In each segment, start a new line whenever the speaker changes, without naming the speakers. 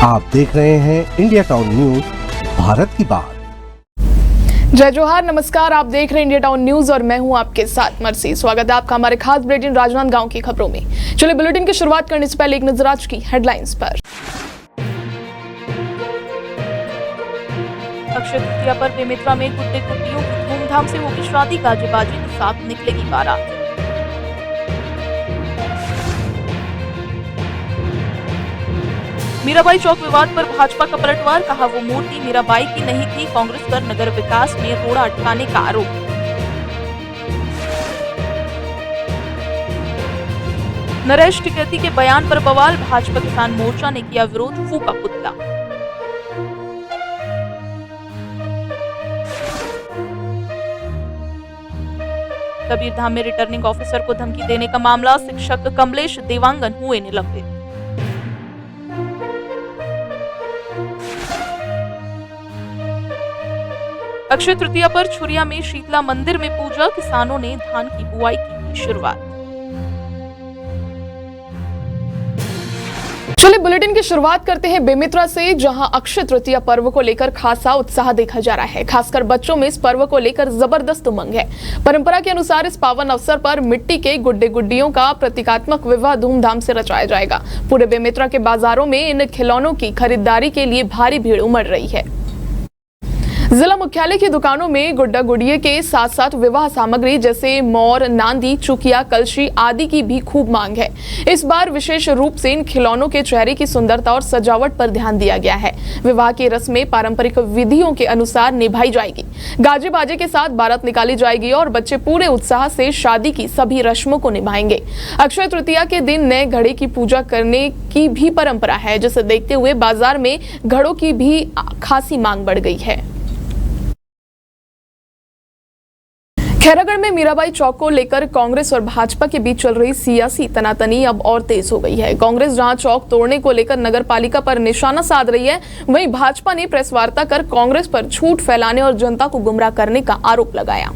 आप देख रहे हैं इंडिया टाउन न्यूज, भारत की बात।
जय जोहार, नमस्कार। आप देख रहे हैं इंडिया टाउन न्यूज और मैं हूं आपके साथ मर्सी। स्वागत है आपका हमारे खास बुलेटिन राजनांदगांव की खबरों में। चलिए बुलेटिन की शुरुआत करने से पहले एक नजर आज की हेडलाइंस पर।
अक्षय तृतीया पर बेमेतरा में गुड्डे गुड्डियों की धूमधाम से होगी शादी। गाजे बाजे के साथ निकलेगी बारात। मीराबाई चौक विवाद पर भाजपा का पलटवार। कहा वो मूर्ति मीराबाई की नहीं थी। कांग्रेस पर नगर विकास में रोड़ा अटकाने का आरोप। नरेश टिकैती के बयान पर बवाल। भाजपा किसान मोर्चा ने किया विरोध। फूका पुतला। कबीरधाम में रिटर्निंग ऑफिसर को धमकी देने का मामला। शिक्षक कमलेश देवांगन हुए निलंबित। अक्षय तृतीया पर छुरिया में शीतला मंदिर में पूजा। किसानों ने धान की बुआई की शुरुआत।
चलिए बुलेटिन की शुरुआत करते हैं बेमेतरा से, जहां अक्षय तृतीया पर्व को लेकर खासा उत्साह देखा जा रहा है। खासकर बच्चों में इस पर्व को लेकर जबरदस्त उमंग है। परंपरा के अनुसार इस पावन अवसर पर मिट्टी के गुड्डे गुड्डियों का प्रतीकात्मक विवाह धूमधाम से रचाया जाएगा। पूरे बेमेतरा के बाजारों में इन खिलौनों की खरीदारी के लिए भारी भीड़ उमड़ रही है। जिला मुख्यालय की दुकानों में गुड्डा गुड़िये के साथ साथ विवाह सामग्री जैसे मोर, नांदी, चुकिया, कलशी आदि की भी खूब मांग है। इस बार विशेष रूप से इन खिलौनों के चेहरे की सुंदरता और सजावट पर ध्यान दिया गया है। विवाह की रस्में पारंपरिक विधियों के अनुसार निभाई जाएगी। गाजे बाजे के साथ बारात निकाली जाएगी और बच्चे पूरे उत्साह से शादी की सभी रस्मों को निभाएंगे। अक्षय तृतीया के दिन नए घड़े की पूजा करने की भी परंपरा है, जिसे देखते हुए बाजार में घड़ों की भी खासी मांग बढ़ गई है। खैरागढ़ में मीराबाई चौक को लेकर कांग्रेस और भाजपा के बीच चल रही सियासी तनातनी अब और तेज हो गई है। कांग्रेस जहां चौक तोड़ने को लेकर नगर पालिका पर निशाना साध रही है, वहीं भाजपा ने प्रेस वार्ता कर कांग्रेस पर झूठ फैलाने और जनता को गुमराह करने का आरोप लगाया।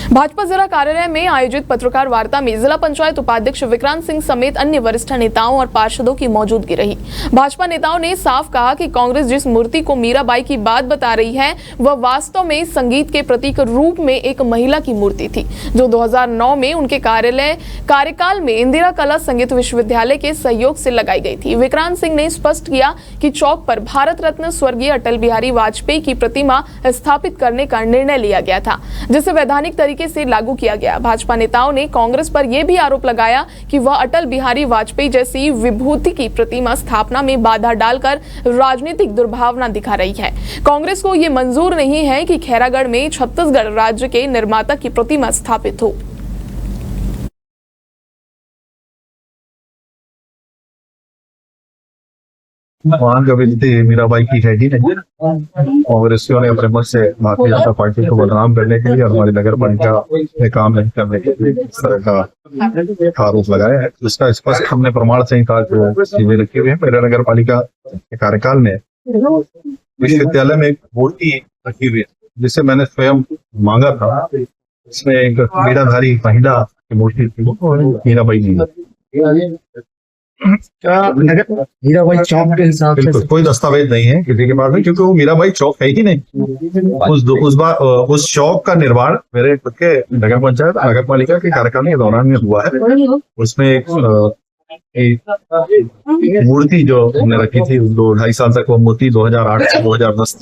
भाजपा जिला कार्यालय में आयोजित पत्रकार वार्ता में जिला पंचायत उपाध्यक्ष विक्रांत सिंह समेत अन्य वरिष्ठ नेताओं और पार्षदों की मौजूदगी रही। भाजपा नेताओं ने साफ कहा कि कांग्रेस जिस मूर्ति को मीराबाई की बात बता रही है, वह वास्तव में संगीत के प्रतीक रूप में एक महिला की मूर्ति थी, जो 2009 में उनके कार्यकाल में इंदिरा कला संगीत विश्वविद्यालय के सहयोग से लगाई गई थी। विक्रांत सिंह ने स्पष्ट किया कि चौक पर भारत रत्न स्वर्गीय अटल बिहारी वाजपेयी की प्रतिमा स्थापित करने का निर्णय लिया गया था, जिसे वैधानिक तरीके से लागू किया गया। भाजपा नेताओं ने कांग्रेस पर यह भी आरोप लगाया कि वह अटल बिहारी वाजपेयी जैसी विभूति की प्रतिमा स्थापना में बाधा डालकर राजनीतिक दुर्भावना दिखा रही है। कांग्रेस को यह मंजूर नहीं है कि खैरागढ़ में छत्तीसगढ़ राज्य के निर्माता की प्रतिमा स्थापित हो।
वहाँ कभी मीराबाई की है ही नहीं। कांग्रेसियों ने अपने मत से भारतीय जनता पार्टी को बदनाम करने के लिए और हमारी नगर पालिका में काम नहीं करने के लिए इस तरह का आरोप लगाया है, जिसका स्पष्ट हमने प्रमाण संहिता जो चीजें रखी हुई है। मेरे नगर पालिका के कार्यकाल में विश्वविद्यालय में एक मूर्ति रखी हुई है, जिसे मैंने स्वयं मांगा था। इसमें एक मीराधारी महिला की मूर्ति थी, मीराबाई जी।
मीराबाई चौक के हिसाब से
कोई दस्तावेज नहीं है किसी के पास में, क्योंकि वो मीराबाई चौक है ही नहीं। उस चौक का निर्माण मेरे खुद के नगर पंचायत नगर पालिका के कार्यकाल के दौरान में हुआ है। उसमें एक मूर्ति जो हमने रखी थी 2-2.5 साल तक, वो मूर्ति 2008 से 2010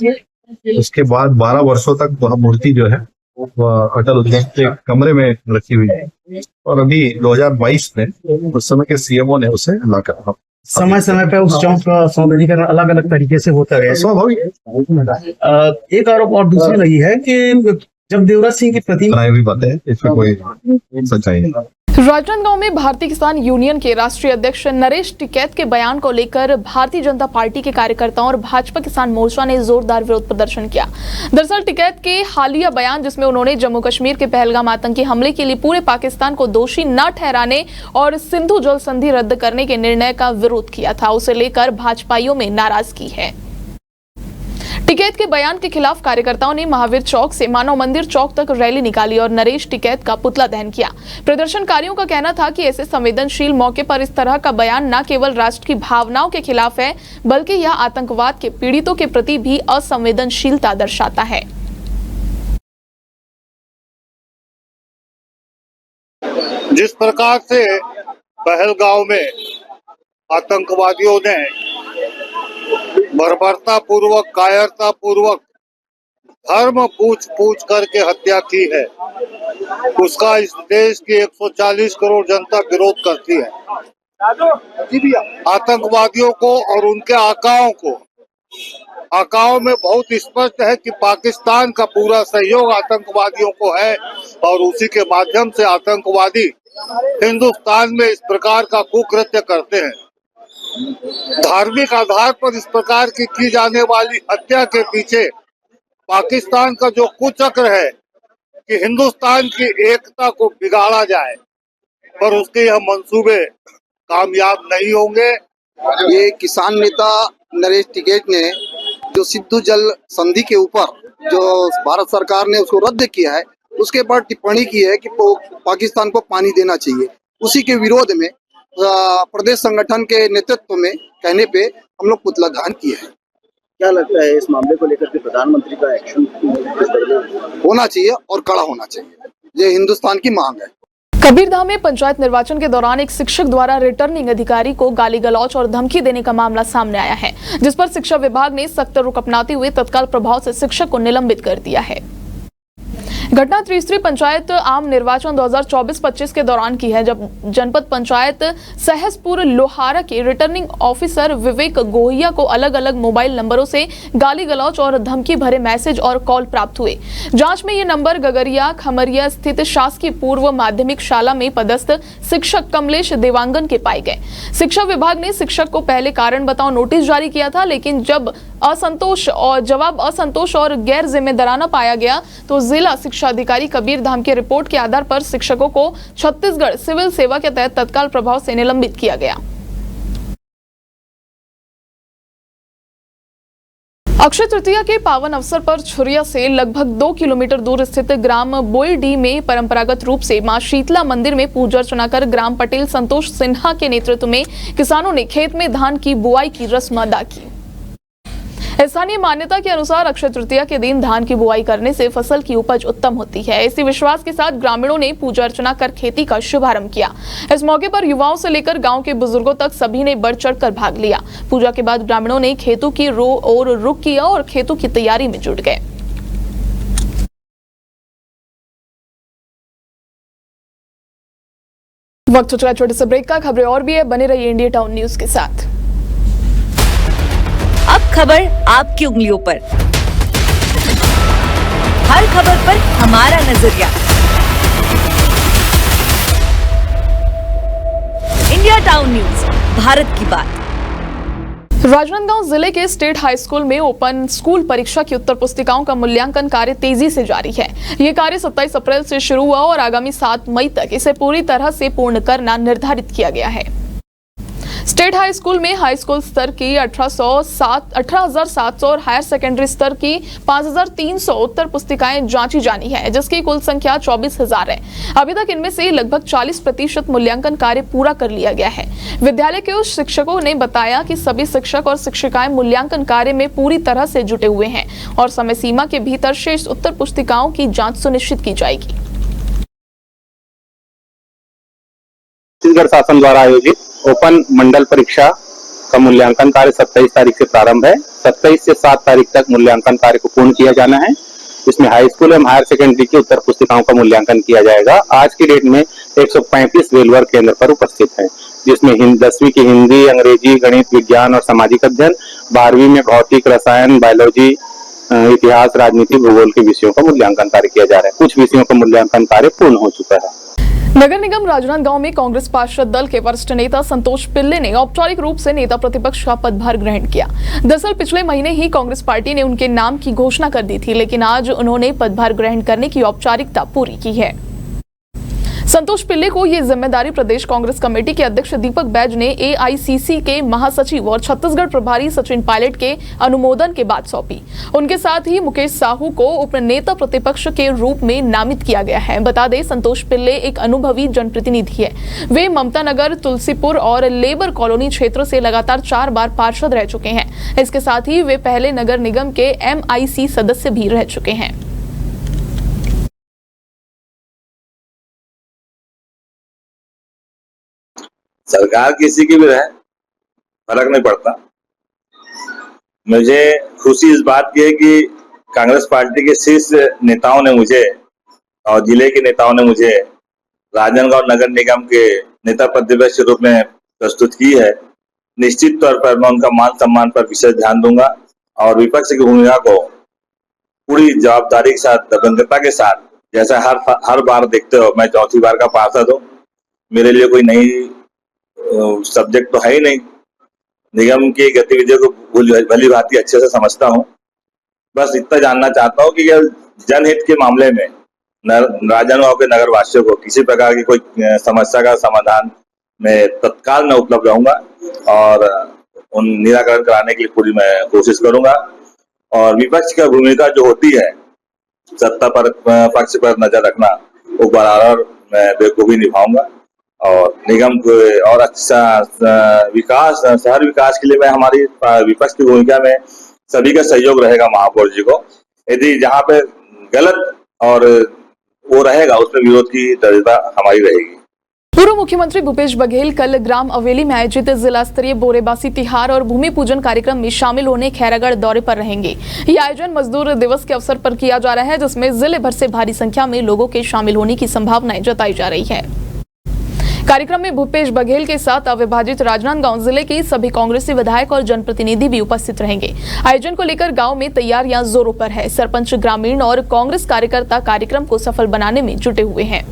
उसके बाद 12 वर्षों तक वह मूर्ति जो है अटल उद्यान के कमरे में रखी हुई है। और अभी 2022 में उस समय के सीएमओ ने उसे ला कर
समय समय पे उस चौक का सौंदर्यीकरण अलग अलग तरीके से होता है।
स्वाभाविक।
एक आरोप और दूसरी लगी है कि जब देवराज सिंह की प्रतिमा
भी बातें हैं, इसमें कोई सच्चाई नहीं।
राजनांदगांव में भारतीय किसान यूनियन के राष्ट्रीय अध्यक्ष नरेश टिकैत के बयान को लेकर भारतीय जनता पार्टी के कार्यकर्ताओं और भाजपा किसान मोर्चा ने जोरदार विरोध प्रदर्शन किया। दरअसल टिकैत के हालिया बयान, जिसमें उन्होंने जम्मू कश्मीर के पहलगाम आतंकी हमले के लिए पूरे पाकिस्तान को दोषी न ठहराने और सिंधु जल संधि रद्द करने के निर्णय का विरोध किया था, उसे लेकर भाजपाइयों में नाराजगी है। टिकैत के बयान के खिलाफ कार्यकर्ताओं ने महावीर चौक से मानव मंदिर चौक तक रैली निकाली और नरेश टिकैत का पुतला दहन किया। प्रदर्शनकारियों का कहना था कि ऐसे संवेदनशील मौके पर इस तरह का बयान न केवल राष्ट्र की भावनाओं के खिलाफ है, बल्कि यह आतंकवाद के पीड़ितों के प्रति भी असंवेदनशीलता दर्शाता है।
जिस प्रकार से पहलगांव में आतंकवादियों ने बर्बरता पूर्वक, कायरता पूर्वक धर्म पूछ करके हत्या की है, उसका इस देश की 140 करोड़ जनता विरोध करती है। आतंकवादियों को और उनके आकाओं में बहुत स्पष्ट है कि पाकिस्तान का पूरा सहयोग आतंकवादियों को है और उसी के माध्यम से आतंकवादी हिंदुस्तान में इस प्रकार का कुकृत्य करते हैं। धार्मिक आधार पर इस प्रकार की जाने वाली हत्या के पीछे पाकिस्तान का जो कुचक्र है कि हिंदुस्तान की एकता को बिगाड़ा जाए, पर उसके यह मंसूबे कामयाब नहीं होंगे।
ये किसान नेता नरेश टिकैत ने जो सिंधु जल संधि के ऊपर जो भारत सरकार ने उसको रद्द किया है, उसके बाद टिप्पणी की है कि पाकिस्तान को पानी देना चाहिए। उसी के विरोध में प्रदेश संगठन के नेतृत्व में कहने पे हम लोग पुतला दहन किए हैं।
क्या लगता है इस मामले को लेकर के प्रधानमंत्री का एक्शन
होना चाहिए और कड़ा होना चाहिए, ये हिंदुस्तान की मांग है।
कबीरधाम में पंचायत निर्वाचन के दौरान एक शिक्षक द्वारा रिटर्निंग अधिकारी को गाली गलौज और धमकी देने का मामला सामने आया है, जिस पर शिक्षा विभाग ने सख्त रुख अपनाते हुए तत्काल प्रभाव से शिक्षक को निलंबित कर दिया है। घटना त्रिस्तरीय पंचायत आम निर्वाचन 2024-25 के दौरान की है, जब जनपद पंचायत सहसपुर लोहारा के रिटर्निंग ऑफिसर विवेक गोहिया को अलग अलग मोबाइल नंबरों से गाली गलौज और धमकी भरे मैसेज और कॉल प्राप्त हुए। जांच में ये नंबर गगरिया खमरिया स्थित शासकीय पूर्व माध्यमिक शाला में पदस्थ शिक्षक कमलेश देवांगन के पाए गए। शिक्षा विभाग ने शिक्षक को पहले कारण बताओ नोटिस जारी किया था, लेकिन जब जवाब असंतोष और गैर जिम्मेदाराना पाया गया तो जिला शिक्षा अधिकारी कबीरधाम की रिपोर्ट के आधार पर शिक्षकों को छत्तीसगढ़ सिविल सेवा के तहत तत्काल प्रभाव से निलंबित किया गया। अक्षय तृतीया के पावन अवसर पर छुरिया से लगभग 2 किलोमीटर दूर स्थित ग्राम बोईडी में परंपरागत रूप से मां शीतला मंदिर में पूजा अर्चना कर ग्राम पटेल संतोष सिन्हा के नेतृत्व में किसानों ने खेत में धान की बुआई की रस्म अदा की। स्थानीय मान्यता के अनुसार अक्षय तृतीया के दिन धान की बुआई करने से फसल की उपज उत्तम होती है। इसी विश्वास के साथ ग्रामीणों ने पूजा अर्चना कर खेती का शुभारंभ किया। इस मौके पर युवाओं से लेकर गांव के बुजुर्गों तक सभी ने बढ़ चढ़कर भाग लिया। पूजा के बाद ग्रामीणों ने खेतों की ओर रुख किया और खेतों की तैयारी में जुट गए। वक्त हो चुका छोटे से ब्रेक का। खबरें और भी है, बने रहिए इंडिया टाउन न्यूज के साथ।
अब खबर आपकी उंगलियों पर, हर खबर पर हमारा नजरिया। इंडिया टाउन न्यूज, भारत की बात।
राजनांदगांव जिले के स्टेट हाई स्कूल में ओपन स्कूल परीक्षा की उत्तर पुस्तिकाओं का मूल्यांकन कार्य तेजी से जारी है। ये कार्य 27 अप्रैल से शुरू हुआ और आगामी 7 मई तक इसे पूरी तरह से पूर्ण करना निर्धारित किया गया है। स्टेट हाई स्कूल में हाई स्कूल स्तर की 18,700 और हायर सेकेंडरी स्तर की 5,300 उत्तर पुस्तिकाएं जांची जानी है, जिसकी कुल संख्या 24,000 है। अभी तक इनमें से लगभग 40% मूल्यांकन कार्य पूरा कर लिया गया है। विद्यालय के उस शिक्षकों ने बताया कि सभी शिक्षक और शिक्षिकाएं मूल्यांकन कार्य में पूरी तरह से जुटे हुए हैं और समय सीमा के भीतर शेष उत्तर पुस्तिकाओं की जाँच सुनिश्चित की जाएगी।
छत्तीसगढ़ शासन द्वारा आयोजित ओपन मंडल परीक्षा का मूल्यांकन कार्य 27 तारीख से प्रारंभ है। 27 से 7 तारीख तक मूल्यांकन कार्य को पूर्ण किया जाना है। इसमें हाई स्कूल एवं हायर सेकेंडरी की उत्तर पुस्तिकाओं का मूल्यांकन किया जाएगा। आज की डेट में 135 वेलवर केंद्र पर उपस्थित हैं, जिसमें 10वीं की हिंदी, अंग्रेजी, गणित, विज्ञान और सामाजिक अध्ययन, 12वीं में भौतिक, रसायन, बायोलॉजी, इतिहास, राजनीति, भूगोल के विषयों का मूल्यांकन कार्य किया जा रहा है। कुछ विषयों का मूल्यांकन कार्य पूर्ण हो चुका है।
नगर निगम राजनांदगांव में कांग्रेस पार्षद दल के वरिष्ठ नेता संतोष पिल्ले ने औपचारिक रूप से नेता प्रतिपक्ष का पदभार ग्रहण किया। दरअसल पिछले महीने ही कांग्रेस पार्टी ने उनके नाम की घोषणा कर दी थी, लेकिन आज उन्होंने पदभार ग्रहण करने की औपचारिकता पूरी की है। संतोष पिल्ले को ये जिम्मेदारी प्रदेश कांग्रेस कमेटी के अध्यक्ष दीपक बैज ने एआईसीसी के महासचिव और छत्तीसगढ़ प्रभारी सचिन पायलट के अनुमोदन के बाद सौंपी। उनके साथ ही मुकेश साहू को उपनेता प्रतिपक्ष के रूप में नामित किया गया है। बता दें, संतोष पिल्ले एक अनुभवी जनप्रतिनिधि है। वे ममता नगर, तुलसीपुर और लेबर कॉलोनी क्षेत्र से लगातार 4 बार पार्षद रह चुके हैं। इसके साथ ही वे पहले नगर निगम के MIC सदस्य भी रह चुके हैं।
सरकार किसी की भी रहे, फर्क नहीं पड़ता। मुझे खुशी इस बात की है कि कांग्रेस पार्टी के शीर्ष नेताओं ने मुझे और जिले के नेताओं ने मुझे राजनांदगांव नगर निगम के नेता प्रतिपक्ष के रूप में प्रस्तुत की है। निश्चित तौर पर मैं उनका मान सम्मान पर विशेष ध्यान दूंगा और विपक्ष की भूमिका को पूरी जवाबदारी के साथ, दबंगता के साथ, जैसा हर बार देखते हो मैं चौथी बार का पार्षद हूँ, मेरे लिए कोई नई सब्जेक्ट तो है ही नहीं। निगम की गतिविधियों को भली भांति अच्छे से समझता हूँ। बस इतना जानना चाहता हूँ कि जनहित के मामले में राजनांदगांव के नगर वासियों को किसी प्रकार की कोई समस्या का समाधान में तत्काल मैं उपलब्ध रहूंगा और उन निराकरण कराने के लिए पूरी मैं कोशिश करूंगा। और विपक्ष की भूमिका जो होती है सत्ता पर पक्ष पर नजर रखना, वो बराबर मैं बेखूबी निभाऊंगा और निगम को और अच्छा विकास, शहर विकास के लिए मैं हमारी विपक्ष की भूमिका में सभी का सहयोग रहेगा। महापौर जी को यदि जहाँ पे गलत और वो रहेगा उसमें विरोध की दृढ़ता हमारी रहेगी।
पूर्व मुख्यमंत्री भूपेश बघेल कल ग्राम अवेली में आयोजित जिला स्तरीय बोरेबासी तिहार और भूमि पूजन कार्यक्रम में शामिल होने खैरागढ़ दौरे पर रहेंगे। यह आयोजन मजदूर दिवस के अवसर पर किया जा रहा है, जिसमें जिले भर से भारी संख्या में लोगों के शामिल होने की संभावनाएं जताई जा रही है। कार्यक्रम में भूपेश बघेल के साथ अविभाजित राजनांदगांव जिले के सभी कांग्रेसी विधायक और जनप्रतिनिधि भी उपस्थित रहेंगे। आयोजन को लेकर गांव में तैयारियां जोरों पर है। सरपंच, ग्रामीण और कांग्रेस कार्यकर्ता कार्यक्रम को सफल बनाने में जुटे हुए हैं।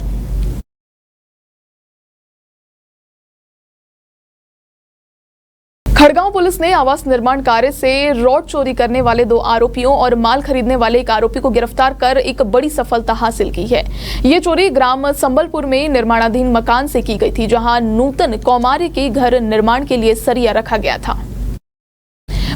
खड़गांव पुलिस ने आवास निर्माण कार्य से रॉड चोरी करने वाले 2 आरोपियों और माल खरीदने वाले 1 आरोपी को गिरफ्तार कर एक बड़ी सफलता हासिल की है। ये चोरी ग्राम संबलपुर में निर्माणाधीन मकान से की गई थी, जहां नूतन कौमार्य के घर निर्माण के लिए सरिया रखा गया था।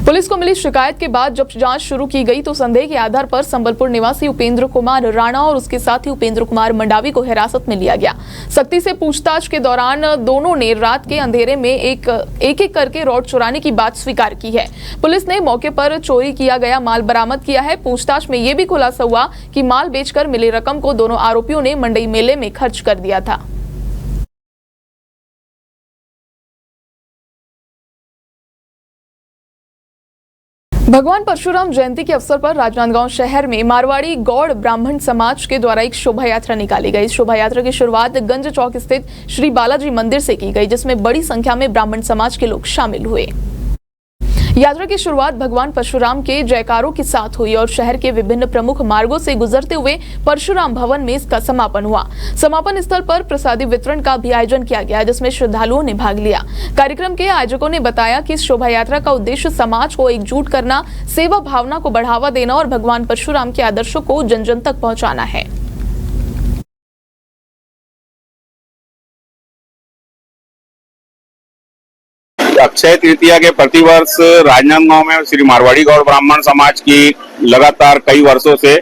पुलिस को मिली शिकायत के बाद जब जांच शुरू की गई तो संदेह के आधार पर संबलपुर निवासी उपेंद्र कुमार राणा और उसके साथी उपेंद्र कुमार मंडावी को हिरासत में लिया गया। सख्ती से पूछताछ के दौरान दोनों ने रात के अंधेरे में एक करके रॉड चुराने की बात स्वीकार की है। पुलिस ने मौके पर चोरी किया गया माल बरामद किया है। पूछताछ में यह भी खुलासा हुआ कि माल बेचकर मिली रकम को दोनों आरोपियों ने मंडई मेले में खर्च कर दिया था। भगवान परशुराम जयंती के अवसर पर राजनांदगांव शहर में मारवाड़ी गौड़ ब्राह्मण समाज के द्वारा एक शोभा यात्रा निकाली गई। शोभा यात्रा की शुरुआत गंज चौक स्थित श्री बालाजी मंदिर से की गई, जिसमें बड़ी संख्या में ब्राह्मण समाज के लोग शामिल हुए। यात्रा की शुरुआत भगवान परशुराम के जयकारों के साथ हुई और शहर के विभिन्न प्रमुख मार्गों से गुजरते हुए परशुराम भवन में इसका समापन हुआ। समापन स्थल पर प्रसादी वितरण का भी आयोजन किया गया, जिसमें श्रद्धालुओं ने भाग लिया। कार्यक्रम के आयोजकों ने बताया कि इस शोभा यात्रा का उद्देश्य समाज को एकजुट करना, सेवा भावना को बढ़ावा देना और भगवान परशुराम के आदर्शों को जन जन तक पहुँचाना है।
अक्षय तृतीया के प्रतिवर्ष राजनांदगांव में श्री मारवाड़ी गौड़ ब्राह्मण समाज की लगातार कई वर्षों से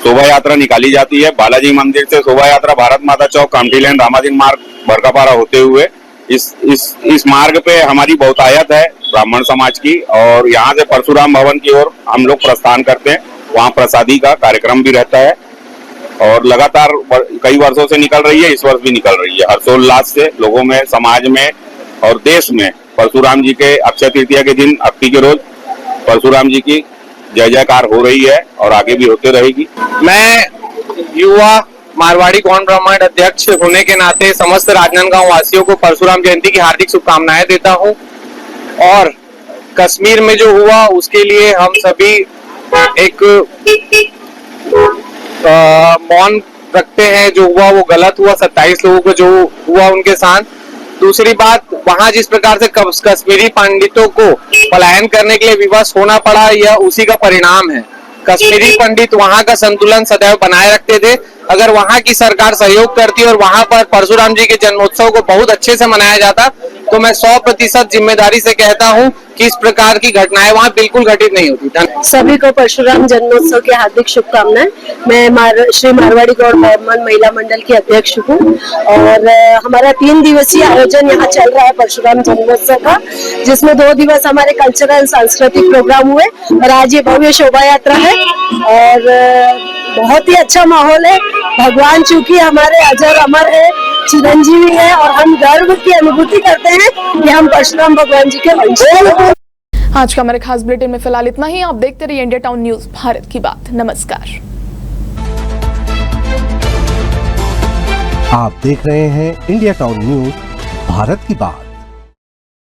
शोभा यात्रा निकाली जाती है। बालाजी मंदिर से शोभा यात्रा भारत माता चौक, कामठी लैंड, रामाधीन मार्ग, बरकापारा होते हुए इस मार्ग पे हमारी बहुतायत है ब्राह्मण समाज की और यहाँ से परशुराम भवन की ओर हम लोग प्रस्थान करते हैं। वहाँ प्रसादी का कार्यक्रम भी रहता है और लगातार कई वर्षों से निकल रही है, इस वर्ष भी निकल रही है। हर्षोल्लास से लोगों में, समाज में और देश में परशुराम जी के अक्षय तृतीया के दिन, अक्ति के रोज परशुराम जी की जय जयकार हो रही है और आगे भी होते रहेगी।
मैं युवा मारवाड़ी गौड़ ब्राह्मण अध्यक्ष होने के नाते समस्त राजनांदगांव वासियों को परशुराम जयंती की हार्दिक शुभकामनाएं देता हूं और कश्मीर में जो हुआ उसके लिए हम सभी एक मौन रखते हैं। जो हुआ वो गलत हुआ, 27 लोगों को जो हुआ उनके साथ। दूसरी बात, वहां जिस प्रकार से कश्मीरी पंडितों को पलायन करने के लिए विवश होना पड़ा, यह उसी का परिणाम है। कश्मीरी पंडित वहां का संतुलन सदैव बनाए रखते थे, अगर वहां की सरकार सहयोग करती और वहां पर परशुराम जी के जन्मोत्सव को बहुत अच्छे से मनाया जाता तो मैं 100% जिम्मेदारी से कहता हूं कि इस प्रकार की घटनाएं वहां बिल्कुल घटित नहीं होती।
सभी को परशुराम जन्मोत्सव की हार्दिक शुभकामनाएं। मैं श्री मारवाड़ी गौड़ ब्राह्मण महिला मंडल की अध्यक्ष हूं और हमारा 3 दिवसीय आयोजन यहाँ चल रहा है परशुराम जन्मोत्सव का, जिसमें 2 दिवस हमारे कल्चरल सांस्कृतिक प्रोग्राम हुए और आज ये भव्य शोभा यात्रा है और बहुत ही अच्छा माहौल है। भगवान चूंकि हमारे अजर अमर है, चिरंजीवी है और हम गर्व की अनुभूति करते हैं कि हम परशुराम भगवान जी के वंश हैं।
आज का हमारे खास बुलेटिन में फिलहाल इतना ही। आप देखते रहिए इंडिया टाउन न्यूज, भारत की बात। नमस्कार।
आप देख रहे हैं इंडिया टाउन न्यूज, भारत की बात।